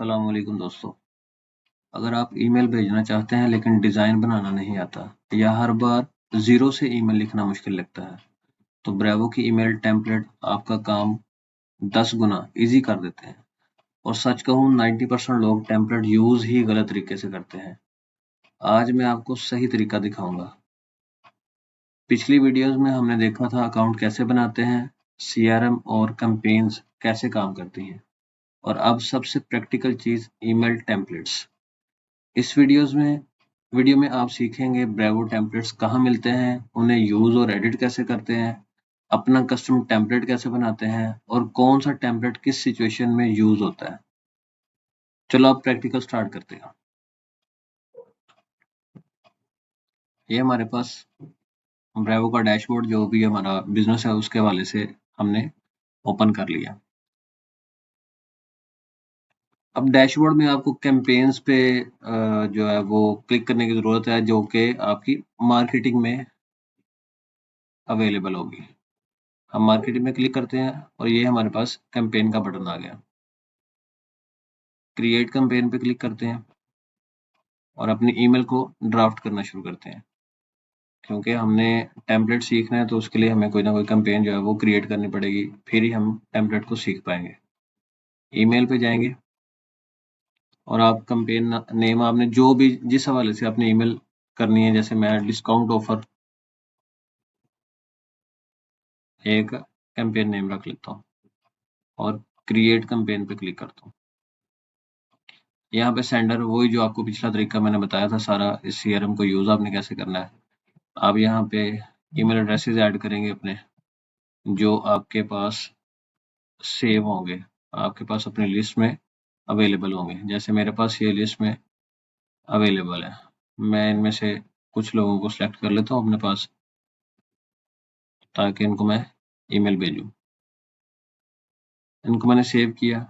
अस्सलाम वालेकुम दोस्तों। अगर आप ईमेल भेजना चाहते हैं लेकिन डिज़ाइन बनाना नहीं आता या हर बार ज़ीरो से ईमेल लिखना मुश्किल लगता है, तो ब्रेवो की ईमेल टेम्पलेट आपका काम 10 गुना ईज़ी कर देते हैं। और सच कहूँ 90% लोग टेम्पलेट यूज़ ही गलत तरीके से करते हैं। आज मैं आपको सही तरीका दिखाऊंगा। पिछली वीडियोस में हमने देखा था अकाउंट कैसे बनाते हैं, सीआरएम और कैंपेन्स कैसे काम करती हैं, और अब सबसे प्रैक्टिकल चीज़ ईमेल टेम्पलेट्स। इस वीडियो में आप सीखेंगे ब्रेवो टेम्पलेट्स कहाँ मिलते हैं, उन्हें यूज़ और एडिट कैसे करते हैं, अपना कस्टम टेम्पलेट कैसे बनाते हैं और कौन सा टेम्पलेट किस सिचुएशन में यूज़ होता है। चलो अब प्रैक्टिकल स्टार्ट करते हैं। ये हमारे पास ब्रेवो का डैशबोर्ड जो भी हमारा बिजनेस है उसके हवाले से हमने ओपन कर लिया। अब डैशबोर्ड में आपको कैंपेन्स पे जो है वो क्लिक करने की ज़रूरत है, जो कि आपकी मार्केटिंग में अवेलेबल होगी। हम मार्केटिंग में क्लिक करते हैं और ये हमारे पास कैंपेन का बटन आ गया। क्रिएट कैंपेन पे क्लिक करते हैं और अपनी ईमेल को ड्राफ्ट करना शुरू करते हैं। क्योंकि हमने टेम्पलेट सीखना है तो उसके लिए हमें कोई ना कोई कैंपेन जो है वो क्रिएट करनी पड़ेगी, फिर ही हम टेम्पलेट को सीख पाएंगे। ईमेल पे जाएंगे और आप कैंपेन नेम आपने जो भी जिस हवाले से अपनी ईमेल करनी है, जैसे मैं डिस्काउंट ऑफर एक कैंपेन नेम रख लेता हूँ और क्रिएट कैंपेन पे क्लिक करता हूँ। यहाँ पे सेंडर वही जो आपको पिछला तरीका मैंने बताया था सारा, इस सीआरएम को यूज़ आपने कैसे करना है। आप यहाँ पे ईमेल एड्रेसेस ऐड करेंगे अपने, जो आपके पास सेव होंगे, आपके पास अपनी लिस्ट में अवेलेबल होंगे। जैसे मेरे पास ये लिस्ट में अवेलेबल है, मैं इनमें से कुछ लोगों को सिलेक्ट कर लेता हूँ अपने पास, ताकि इनको मैं ईमेल भेजूँ। इनको मैंने सेव किया।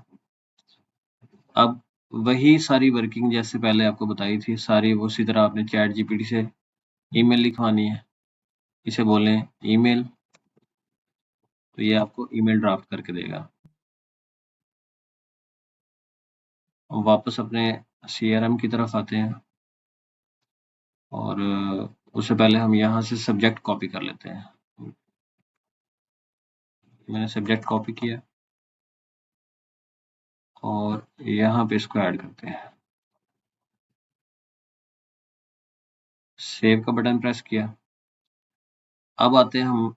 अब वही सारी वर्किंग जैसे पहले आपको बताई थी, सारी वो उसी तरह आपने चैट जीपीटी से ईमेल लिखवानी है। इसे बोलें ईमेल, तो ये आपको ईमेल ड्राफ्ट करके देगा। वापस अपने सीआरएम की तरफ आते हैं और उससे पहले हम यहाँ से सब्जेक्ट कॉपी कर लेते हैं। मैंने सब्जेक्ट कॉपी किया और यहाँ पे इसको ऐड करते हैं। सेव का बटन प्रेस किया। अब आते हैं हम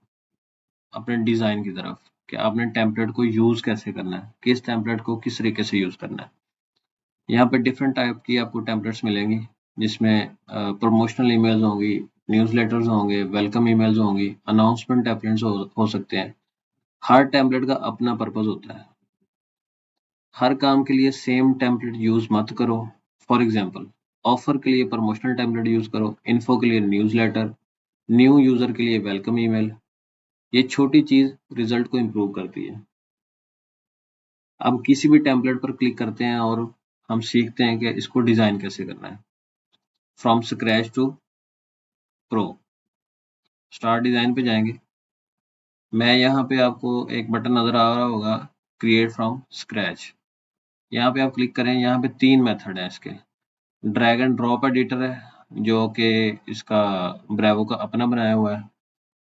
अपने डिज़ाइन की तरफ कि आपने टेम्पलेट को यूज़ कैसे करना है, किस टेम्पलेट को किस तरीके से यूज़ करना है। यहाँ पे डिफरेंट टाइप की आपको टेम्पलेट्स मिलेंगी, जिसमें प्रमोशनल ईमेल्स होंगी, न्यूज़लेटर्स होंगे, वेलकम ईमेल्स होंगी, अनाउंसमेंट टेम्पलेट्स हो सकते हैं। हर टेम्पलेट का अपना पर्पस होता है। हर काम के लिए सेम टेम्पलेट यूज़ मत करो। फॉर एग्जांपल, ऑफर के लिए प्रमोशनल टेम्पलेट यूज़ करो, इन्फो के लिए न्यूज़लेटर, न्यू यूज़र के लिए वेलकम ईमेल। ये छोटी चीज़ रिजल्ट को इम्प्रूव करती है। अब किसी भी टेम्पलेट पर क्लिक करते हैं और हम सीखते हैं कि इसको डिज़ाइन कैसे करना है। From scratch to pro, start design पे जाएंगे। मैं यहाँ पे आपको एक बटन नज़र आ रहा होगा, क्रिएट फ्रॉम स्क्रैच। यहाँ पे आप क्लिक करें। यहाँ पे 3 मेथड है इसके। ड्रैग एंड ड्रॉप एडिटर है, जो कि इसका ब्रेवो का अपना बनाया हुआ है।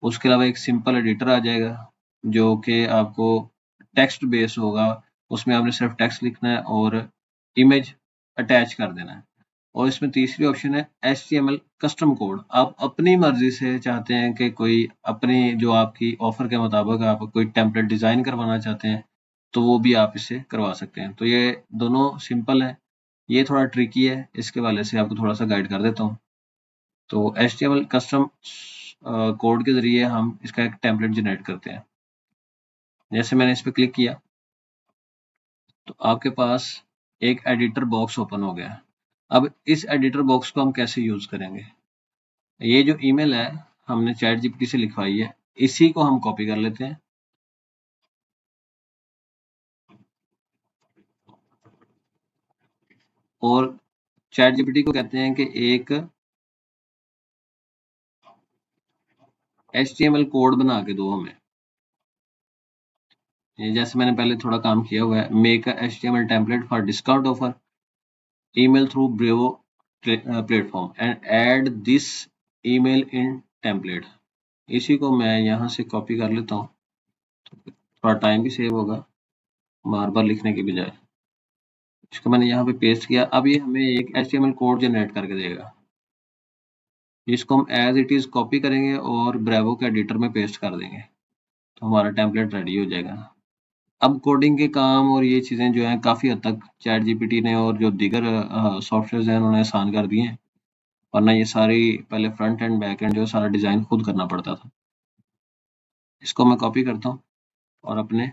उसके अलावा एक सिंपल एडिटर आ जाएगा, जो कि आपको टेक्स्ट बेस होगा। उसमें आपने सिर्फ टेक्स्ट लिखना है और इमेज अटैच कर देना है। और इसमें तीसरी ऑप्शन है HTML कस्टम कोड। आप अपनी मर्जी से चाहते हैं कि कोई अपनी जो आपकी ऑफर के मुताबिक आप कोई टेम्पलेट डिज़ाइन करवाना चाहते हैं, तो वो भी आप इससे करवा सकते हैं। तो ये दोनों सिंपल है, ये थोड़ा ट्रिकी है, इसके वाले से आपको थोड़ा सा गाइड कर देता हूँ। तो HTML कस्टम कोड के ज़रिए हम इसका एक टेम्पलेट जनरेट करते हैं। जैसे मैंने इस पर क्लिक किया तो आपके पास एक एडिटर बॉक्स ओपन हो गया। अब इस एडिटर बॉक्स को हम कैसे यूज़ करेंगे। ये जो ईमेल है हमने चैट जीपीटी से लिखवाई है, इसी को हम कॉपी कर लेते हैं और चैट जीपीटी को कहते हैं कि एक HTML कोड बना के दो हमें। ये जैसे मैंने पहले थोड़ा काम किया हुआ है, make a HTML template for discount offer, email through Brevo platform and add this email in template. इसी को मैं यहाँ से कॉपी कर लेता हूँ, थोड़ा टाइम भी सेव होगा बार बार लिखने के बजाय। इसको मैंने यहाँ पे पेस्ट किया। अब ये हमें एक एचटीएमएल कोड जनरेट करके देगा, जिसको हम एज इट इज कॉपी करेंगे और ब्रेवो के एडिटर में पेस्ट कर देंगे, तो हमारा टेम्पलेट रेडी हो जाएगा। अब कोडिंग के काम और ये चीज़ें जो हैं काफ़ी हद तक चैट जीपीटी ने और जो दीगर सॉफ्टवेयर हैं उन्होंने आसान कर दिए हैं, वरना ये सारी पहले फ्रंट एंड बैक एंड जो सारा डिज़ाइन खुद करना पड़ता था। इसको मैं कॉपी करता हूँ और अपने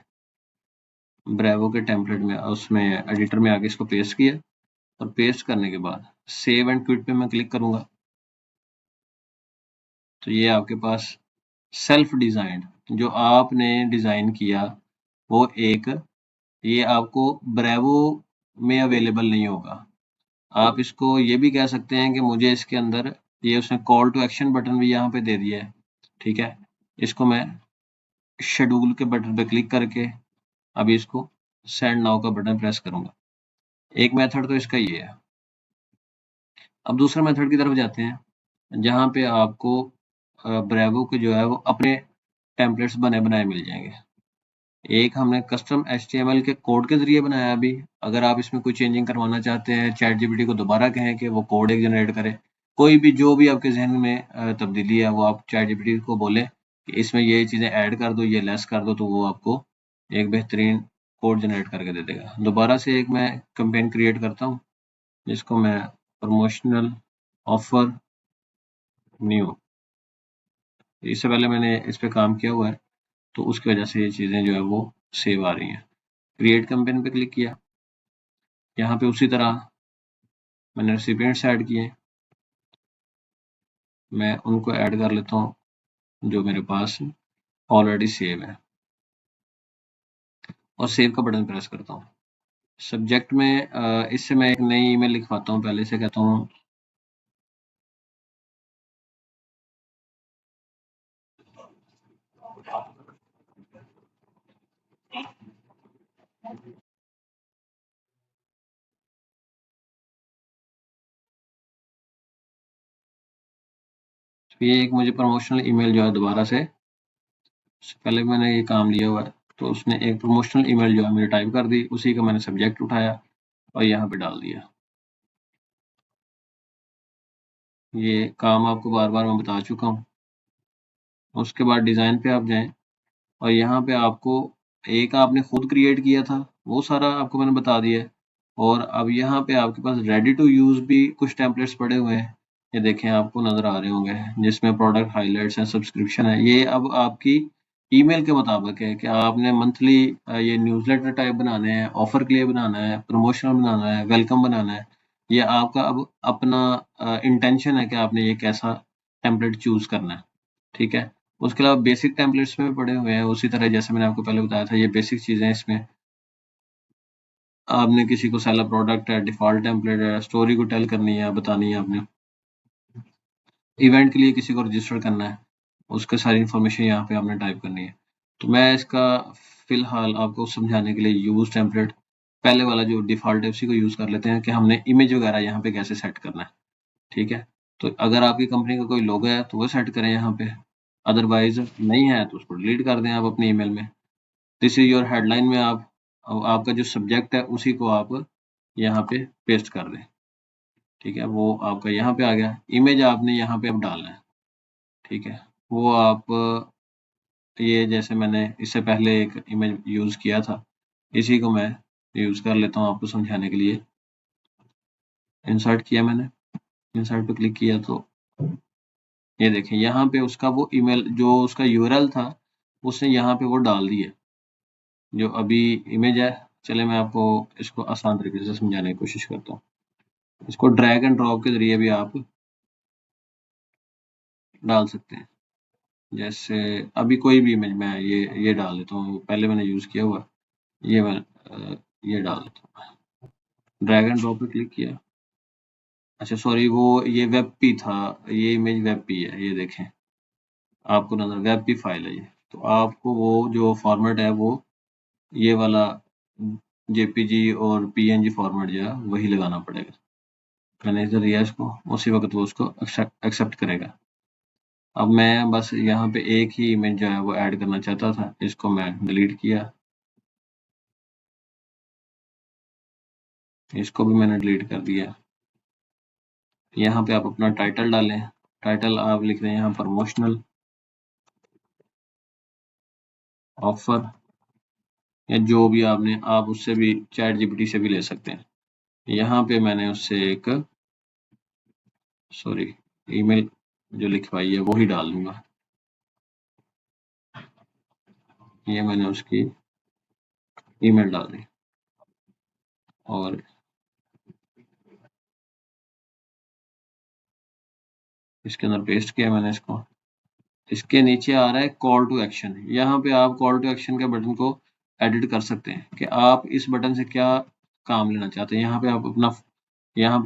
ब्रेवो के टेम्पलेट में उसमें एडिटर में आके इसको पेस्ट किया, और पेस्ट करने के बाद सेव एंड क्विट पे मैं क्लिक करूँगा, तो ये आपके पास सेल्फ डिज़ाइंड जो आपने डिज़ाइन किया वो एक, ये आपको ब्रेवो में अवेलेबल नहीं होगा। आप इसको ये भी कह सकते हैं कि मुझे इसके अंदर ये उसने कॉल टू एक्शन बटन भी यहाँ पे दे दिया है, ठीक है। इसको मैं शेड्यूल के बटन पे क्लिक करके अभी इसको सेंड नाउ का बटन प्रेस करूंगा। एक मेथड तो इसका ये है। अब दूसरे मेथड की तरफ जाते हैं, जहाँ पे आपको ब्रेवो के जो है वो अपने टेम्पलेट्स बने बनाए मिल जाएंगे। एक हमने कस्टम एचटीएमएल के कोड के जरिए बनाया अभी। अगर आप इसमें कोई चेंजिंग करवाना चाहते हैं, चैट जीपीटी को दोबारा कहें कि वो कोड एक जनरेट करे, कोई भी जो भी आपके जहन में तब्दीली है वो आप चैट जीपीटी को बोलें कि इसमें ये चीज़ें ऐड कर दो, ये लेस कर दो, तो वो आपको एक बेहतरीन कोड जनरेट करके दे देगा। दोबारा से एक मैं कैंपेन क्रिएट करता हूँ, जिसको मैं प्रमोशनल ऑफर न्यू, इससे पहले मैंने इस पे काम किया हुआ है तो उसकी वजह से ये चीज़ें जो है वो सेव आ रही हैं। क्रिएट कैंपेन पे क्लिक किया, यहाँ पे उसी तरह मैंने रेसिपिएंट्स ऐड किए, मैं उनको ऐड कर लेता हूँ जो मेरे पास ऑलरेडी सेव है, और सेव का बटन प्रेस करता हूँ। सब्जेक्ट में इससे मैं एक नई ईमेल लिखवाता हूँ, पहले से कहता हूँ तो ये एक मुझे प्रमोशनल ईमेल जो है दोबारा से, पहले मैंने ये काम लिया हुआ है तो उसने एक प्रमोशनल ईमेल जो है मुझे टाइप कर दी, उसी का मैंने सब्जेक्ट उठाया और यहाँ पे डाल दिया। ये काम आपको बार बार मैं बता चुका हूँ। उसके बाद डिज़ाइन पे आप जाएं और यहाँ पे आपको एक आपने खुद क्रिएट किया था वो सारा आपको मैंने बता दिया है, और अब यहाँ पे आपके पास रेडी टू यूज़ भी कुछ टेम्पलेट्स पड़े हुए हैं। ये देखें आपको नज़र आ रहे होंगे, जिसमें प्रोडक्ट हाइलाइट्स हैं, सब्सक्रिप्शन है। ये अब आपकी ईमेल के मुताबिक है कि आपने मंथली ये न्यूज़लेटर टाइप बनाने हैं, ऑफर के लिए बनाना है, प्रमोशनल बनाना है, वेलकम बनाना है। ये आपका अब अपना इंटेंशन है कि आपने ये कैसा टेम्पलेट चूज़ करना है, ठीक है। उसके अलावा बेसिक टेम्पलेट्स में भी पड़े हुए हैं, उसी तरह जैसे मैंने आपको पहले बताया था, ये बेसिक चीज़ें हैं। इसमें आपने किसी को सेल अ प्रोडक्ट है, डिफ़ॉल्ट टेम्पलेट है, स्टोरी को टेल करनी है, बतानी है आपने, इवेंट के लिए किसी को रजिस्टर करना है, उसकी सारी इन्फॉर्मेशन यहाँ पे आपने टाइप करनी है। तो मैं इसका फ़िलहाल आपको समझाने के लिए यूज़ टेम्पलेट पहले वाला जो डिफ़ॉल्ट है उसी को यूज़ कर लेते हैं कि हमने इमेज वगैरह यहाँ पे कैसे सेट करना है, ठीक है। तो अगर आपकी कंपनी का कोई लोगो है तो वो सेट करें यहाँ पे, अदरवाइज़ नहीं है तो उसको डिलीट कर दें आप अपनी ईमेल में। दिस इज योर हेडलाइन में आप आपका जो सब्जेक्ट है उसी को आप यहाँ पे पेस्ट कर दें, ठीक है। वो आपका यहाँ पे आ गया। इमेज आपने यहाँ पे अब डालना है, ठीक है। वो आप ये जैसे मैंने इससे पहले एक इमेज यूज़ किया था, इसी को मैं यूज़ कर लेता हूँ आपको समझाने के लिए। इंसर्ट किया मैंने, इंसर्ट पे क्लिक किया तो ये देखें यहाँ पे उसका वो ईमेल जो उसका यूआरएल था उसने यहाँ पे वो डाल दिया जो अभी इमेज है। चले मैं आपको इसको आसान तरीके से समझाने की कोशिश करता हूँ। इसको ड्रैग एंड ड्रॉप के ज़रिए भी आप डाल सकते हैं। जैसे अभी कोई भी इमेज मैं ये डाल देता हूँ, पहले मैंने यूज़ किया हुआ, ये मैं ये डाल देता हूँ। ड्रैग एंड ड्रॉप पे क्लिक किया। अच्छा सॉरी, वो ये वेब पी था, ये इमेज वेब पी है, ये देखें आपको नज़र वेब पी फाइल है ये। तो आपको वो जो फॉर्मेट है वो ये वाला जेपीजी और पीएनजी फॉर्मेट जो है वही लगाना पड़ेगा। मैंने इधर दिया इसको, उसी वक्त वो उसको एक्सेप्ट करेगा। अब मैं बस यहाँ पे एक ही इमेज जो है वो ऐड करना चाहता था, इसको मैं डिलीट किया, इसको भी मैंने डिलीट कर दिया। यहाँ पे आप अपना टाइटल डालें, टाइटल आप लिख रहे हैं यहाँ प्रमोशनल ऑफर, या जो भी आप उससे भी चैट जीपीटी से भी ले सकते हैं। यहाँ पे मैंने उससे एक ईमेल जो लिखवाई है वो ही डाल दूंगा। ये मैंने उसकी ईमेल डाल दी और इसके अंदर पेस्ट किया मैंने इसको। इसके नीचे आ रहा है कॉल टू एक्शन, यहाँ पे आप कॉल टू एक्शन के बटन को एडिट कर सकते हैं कि आप इस बटन से क्या काम लेना चाहते हैं। यहाँ पे आप अपना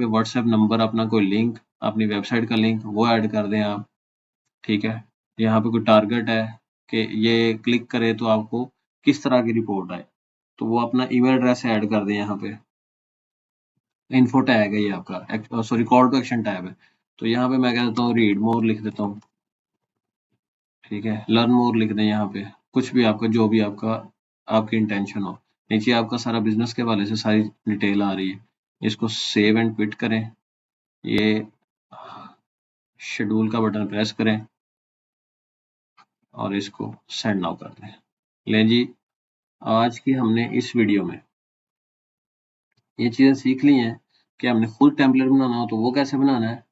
व्हाट्सएप नंबर, अपना कोई लिंक, अपनी वेबसाइट का लिंक वो ऐड कर दें आप, ठीक है। यहाँ पे कोई टारगेट है कि ये क्लिक करे तो आपको किस तरह की रिपोर्ट आए, तो वो अपना ईमेल एड्रेस ऐड कर दें। यहाँ पे इन्फो टैग है ये आपका, कॉल टू एक्शन टैब है, तो यहाँ पे मैं कह देता हूँ रीड मोर लिख देता हूँ, ठीक है। लर्न मोर लिख दें यहाँ पे, कुछ भी आपका जो भी आपकी इंटेंशन हो। नीचे आपका सारा बिजनेस के हवाले से सारी डिटेल आ रही है। इसको सेव एंड क्विट करें, ये शेड्यूल का बटन प्रेस करें और इसको सेंड नाउ कर दें। लें जी, आज की हमने इस वीडियो में ये चीज़ें सीख ली हैं कि हमने खुद टेम्पलेट बनाना हो तो वो कैसे बनाना है,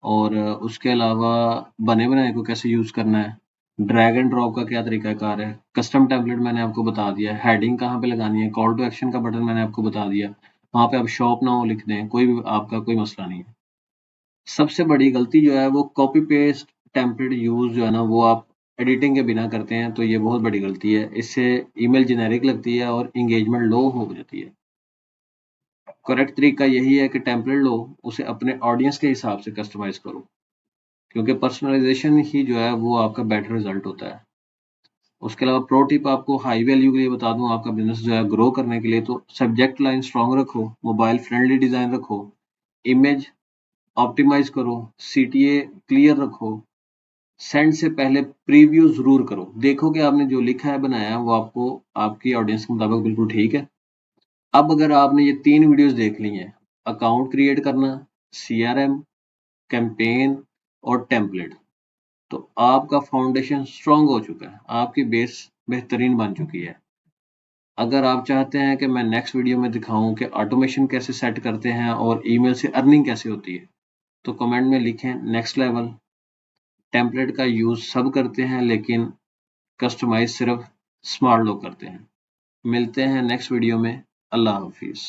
और उसके अलावा बने बनाए को कैसे यूज़ करना है, ड्रैग एंड ड्रॉप का क्या तरीकाकार है, कस्टम टेम्पलेट मैंने आपको बता दिया है, हेडिंग कहाँ पे लगानी है, कॉल टू एक्शन का बटन मैंने आपको बता दिया, वहाँ पे आप शॉप नाउ लिख दें, कोई भी आपका कोई मसला नहीं है। सबसे बड़ी गलती जो है वो कॉपी पेस्ट टेम्पलेट यूज़ जो है ना वो आप एडिटिंग के बिना करते हैं, तो ये बहुत बड़ी गलती है। इससे ईमेल जेनेरिक लगती है और इंगेजमेंट लो हो जाती है। करेक्ट तरीका यही है कि टेम्पलेट लो, उसे अपने ऑडियंस के हिसाब से कस्टमाइज करो, क्योंकि पर्सनलाइजेशन ही जो है वो आपका बेटर रिजल्ट होता है। उसके अलावा प्रो टिप आपको हाई वैल्यू के लिए बता दूं, आपका बिजनेस जो है ग्रो करने के लिए, तो सब्जेक्ट लाइन स्ट्रॉन्ग रखो, मोबाइल फ्रेंडली डिजाइन रखो, इमेज ऑप्टिमाइज करो, सीटीए क्लियर रखो, सेंड से पहले प्रीव्यू जरूर करो, देखो कि आपने जो लिखा है बनाया है वो आपको आपकी ऑडियंस के मुताबिक बिल्कुल ठीक है। अब अगर आपने ये 3 वीडियोस देख ली हैं, अकाउंट क्रिएट करना, सीआरएम, कैंपेन और टेम्पलेट, तो आपका फाउंडेशन स्ट्रांग हो चुका है, आपकी बेस बेहतरीन बन चुकी है। अगर आप चाहते हैं कि मैं नेक्स्ट वीडियो में दिखाऊं कि ऑटोमेशन कैसे सेट करते हैं और ईमेल से अर्निंग कैसे होती है, तो कमेंट में लिखें नेक्स्ट लेवल। टेम्पलेट का यूज़ सब करते हैं लेकिन कस्टमाइज सिर्फ स्मार्ट लोग करते हैं। मिलते हैं नेक्स्ट वीडियो में। अल्लाह हाफिज़।